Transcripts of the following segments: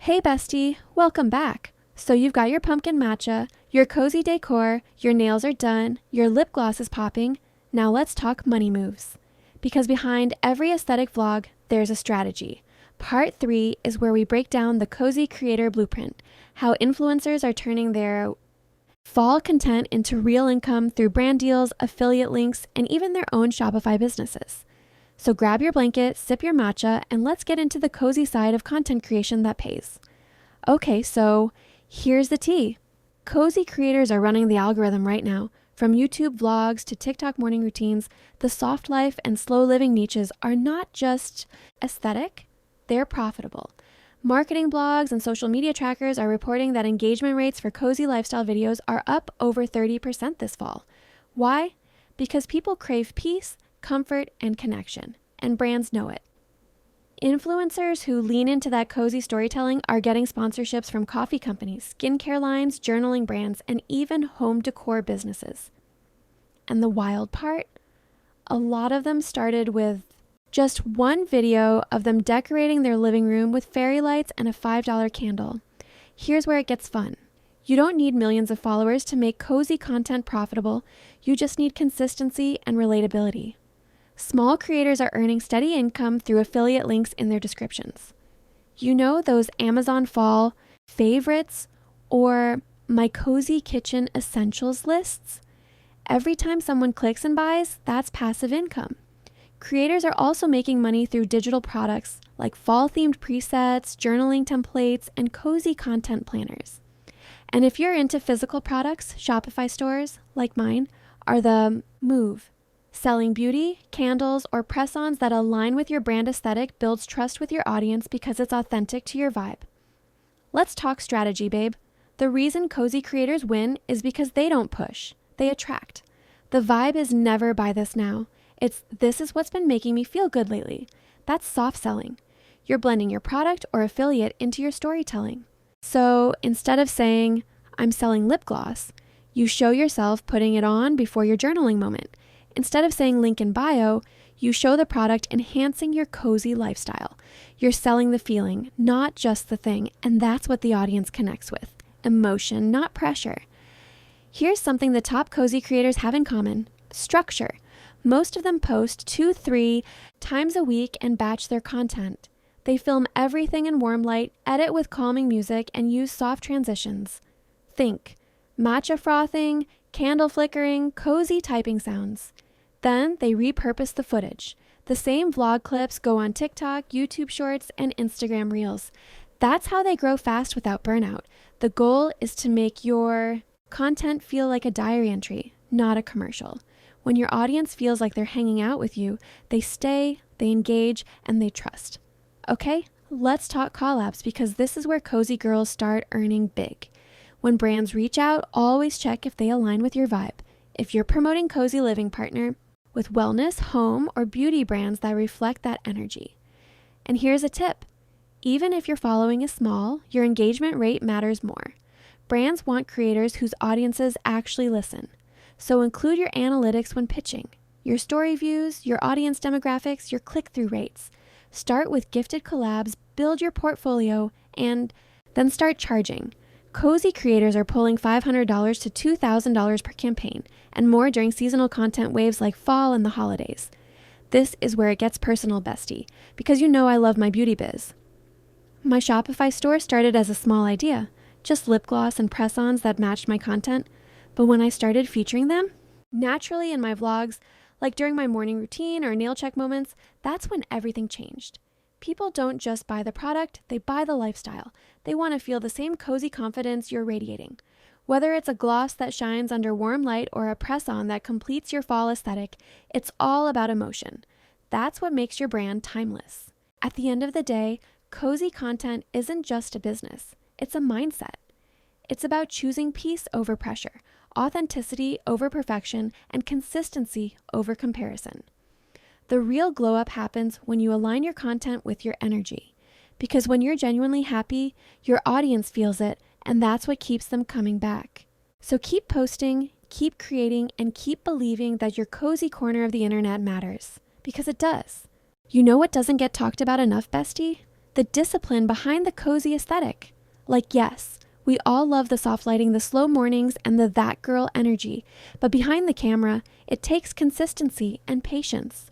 Hey bestie, welcome back. So you've got your pumpkin matcha, your cozy decor, your nails are done, your lip gloss is popping. Now let's talk money moves. Because behind every aesthetic vlog, there's a strategy. Part 3 is where we break down the cozy creator blueprint, how influencers are turning their fall content into real income through brand deals, affiliate links, and even their own Shopify businesses. So grab your blanket, sip your matcha, and let's get into the cozy side of content creation that pays. Okay, so here's the tea. Cozy creators are running the algorithm right now. From YouTube vlogs to TikTok morning routines, the soft life and slow living niches are not just aesthetic, they're profitable. Marketing blogs and social media trackers are reporting that engagement rates for cozy lifestyle videos are up over 30% this fall. Why? Because people crave peace, comfort, and connection, and brands know it. Influencers who lean into that cozy storytelling are getting sponsorships from coffee companies, skincare lines, journaling brands, and even home decor businesses. And the wild part? A lot of them started with just one video of them decorating their living room with fairy lights and a $5 candle. Here's where it gets fun. You don't need millions of followers to make cozy content profitable. You just need consistency and relatability. Small creators are earning steady income through affiliate links in their descriptions. You know those Amazon fall favorites or my cozy kitchen essentials lists? Every time someone clicks and buys, that's passive income. Creators are also making money through digital products like fall-themed presets, journaling templates, and cozy content planners. And if you're into physical products, Shopify stores, like mine, are the move. Selling beauty, candles, or press-ons that align with your brand aesthetic builds trust with your audience because it's authentic to your vibe. Let's talk strategy, babe. The reason cozy creators win is because they don't push, they attract. The vibe is never buy this now. It's this is what's been making me feel good lately. That's soft selling. You're blending your product or affiliate into your storytelling. So instead of saying, I'm selling lip gloss, you show yourself putting it on before your journaling moment. Instead of saying link in bio, you show the product enhancing your cozy lifestyle. You're selling the feeling, not just the thing, and that's what the audience connects with. Emotion, not pressure. Here's something the top cozy creators have in common: structure. Most of them post 2-3 times a week and batch their content. They film everything in warm light, edit with calming music, and use soft transitions. Think matcha frothing, candle flickering, cozy typing sounds. Then they repurpose the footage. The same vlog clips go on TikTok, YouTube Shorts, and Instagram Reels. That's how they grow fast without burnout. The goal is to make your content feel like a diary entry, not a commercial. When your audience feels like they're hanging out with you, they stay, they engage, and they trust. Okay, let's talk collabs because this is where cozy girls start earning big. When brands reach out, always check if they align with your vibe. If you're promoting cozy living, partner with wellness, home, or beauty brands that reflect that energy. And here's a tip. Even if your following is small, your engagement rate matters more. Brands want creators whose audiences actually listen. So include your analytics when pitching. Your story views, your audience demographics, your click-through rates. Start with gifted collabs, build your portfolio, and then start charging. Cozy creators are pulling $500 to $2,000 per campaign, and more during seasonal content waves like fall and the holidays. This is where it gets personal, bestie, because you know I love my beauty biz. My Shopify store started as a small idea, just lip gloss and press-ons that matched my content, but when I started featuring them, naturally in my vlogs, like during my morning routine or nail check moments, that's when everything changed. People don't just buy the product, they buy the lifestyle. They want to feel the same cozy confidence you're radiating. Whether it's a gloss that shines under warm light or a press-on that completes your fall aesthetic, it's all about emotion. That's what makes your brand timeless. At the end of the day, cozy content isn't just a business, it's a mindset. It's about choosing peace over pressure, authenticity over perfection, and consistency over comparison. The real glow up happens when you align your content with your energy. Because when you're genuinely happy, your audience feels it, and that's what keeps them coming back. So keep posting, keep creating, and keep believing that your cozy corner of the internet matters. Because it does. You know what doesn't get talked about enough, bestie? the discipline behind the cozy aesthetic. Like, yes, we all love the soft lighting, the slow mornings, and the that girl energy, but behind the camera, it takes consistency and patience.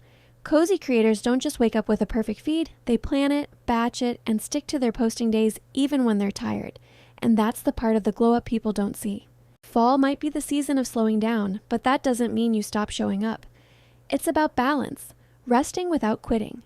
Cozy creators don't just wake up with a perfect feed, they plan it, batch it, and stick to their posting days even when they're tired. And that's the part of the glow up people don't see. Fall might be the season of slowing down, but that doesn't mean you stop showing up. It's about balance, resting without quitting.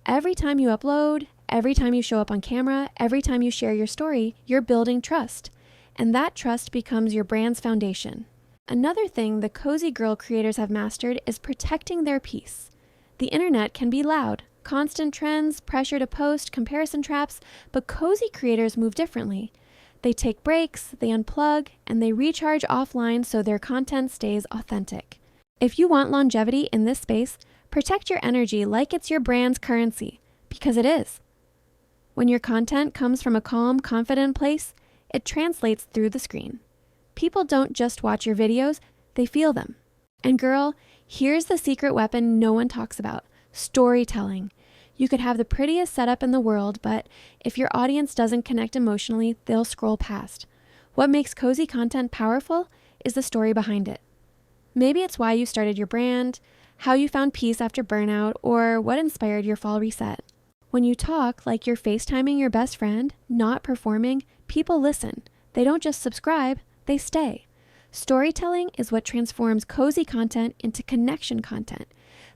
Every time you upload, every time you show up on camera, every time you share your story, you're building trust. And that trust becomes your brand's foundation. Another thing the cozy girl creators have mastered is protecting their peace. The internet can be loud, constant trends, pressure to post, comparison traps, but cozy creators move differently. They take breaks, they unplug, and they recharge offline so their content stays authentic. If you want longevity in this space, protect your energy like it's your brand's currency, because it is. When your content comes from a calm, confident place, it translates through the screen. People don't just watch your videos, they feel them. And girl, here's the secret weapon no one talks about: storytelling. You could have the prettiest setup in the world, but if your audience doesn't connect emotionally, they'll scroll past. What makes cozy content powerful is the story behind it. Maybe it's why you started your brand, how you found peace after burnout, or what inspired your fall reset. When you talk like you're FaceTiming your best friend, not performing, people listen. They don't just subscribe, they stay. Storytelling is what transforms cozy content into connection content.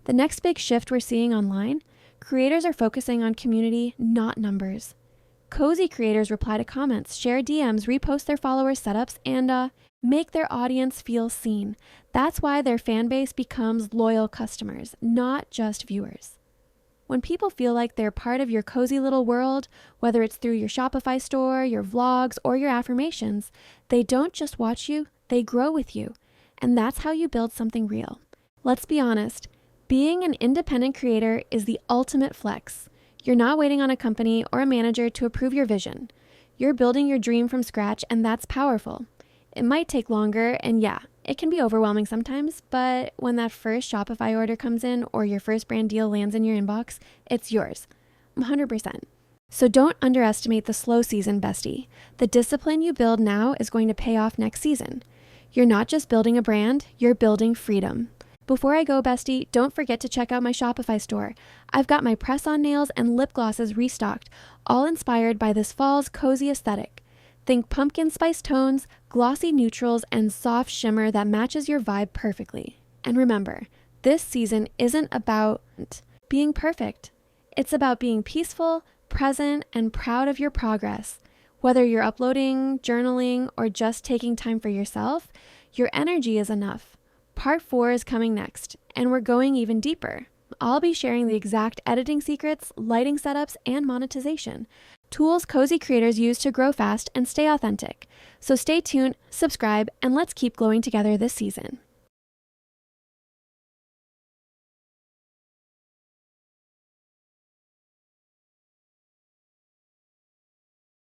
The next big shift we're seeing online, creators are focusing on community, not numbers. Cozy creators reply to comments, share DMs, repost their followers' setups, and make their audience feel seen. That's why their fan base becomes loyal customers, not just viewers. When people feel like they're part of your cozy little world, whether it's through your Shopify store, your vlogs, or your affirmations, they don't just watch you, they grow with you. And that's how you build something real. Let's be honest. Being an independent creator is the ultimate flex. You're not waiting on a company or a manager to approve your vision. You're building your dream from scratch, and that's powerful. It might take longer, and yeah, it can be overwhelming sometimes, but when that first Shopify order comes in or your first brand deal lands in your inbox, it's yours, 100%. So don't underestimate the slow season, bestie. The discipline you build now is going to pay off next season. You're not just building a brand, you're building freedom. Before I go, bestie, don't forget to check out my Shopify store. I've got my press-on nails and lip glosses restocked, all inspired by this fall's cozy aesthetic. Think pumpkin spice tones, glossy neutrals, and soft shimmer that matches your vibe perfectly. And remember, this season isn't about being perfect. It's about being peaceful, present, and proud of your progress. Whether you're uploading, journaling, or just taking time for yourself, your energy is enough. Part 4 is coming next, and we're going even deeper. I'll be sharing the exact editing secrets, lighting setups, and monetization. Tools cozy creators use to grow fast and stay authentic. So stay tuned, subscribe, and let's keep glowing together this season.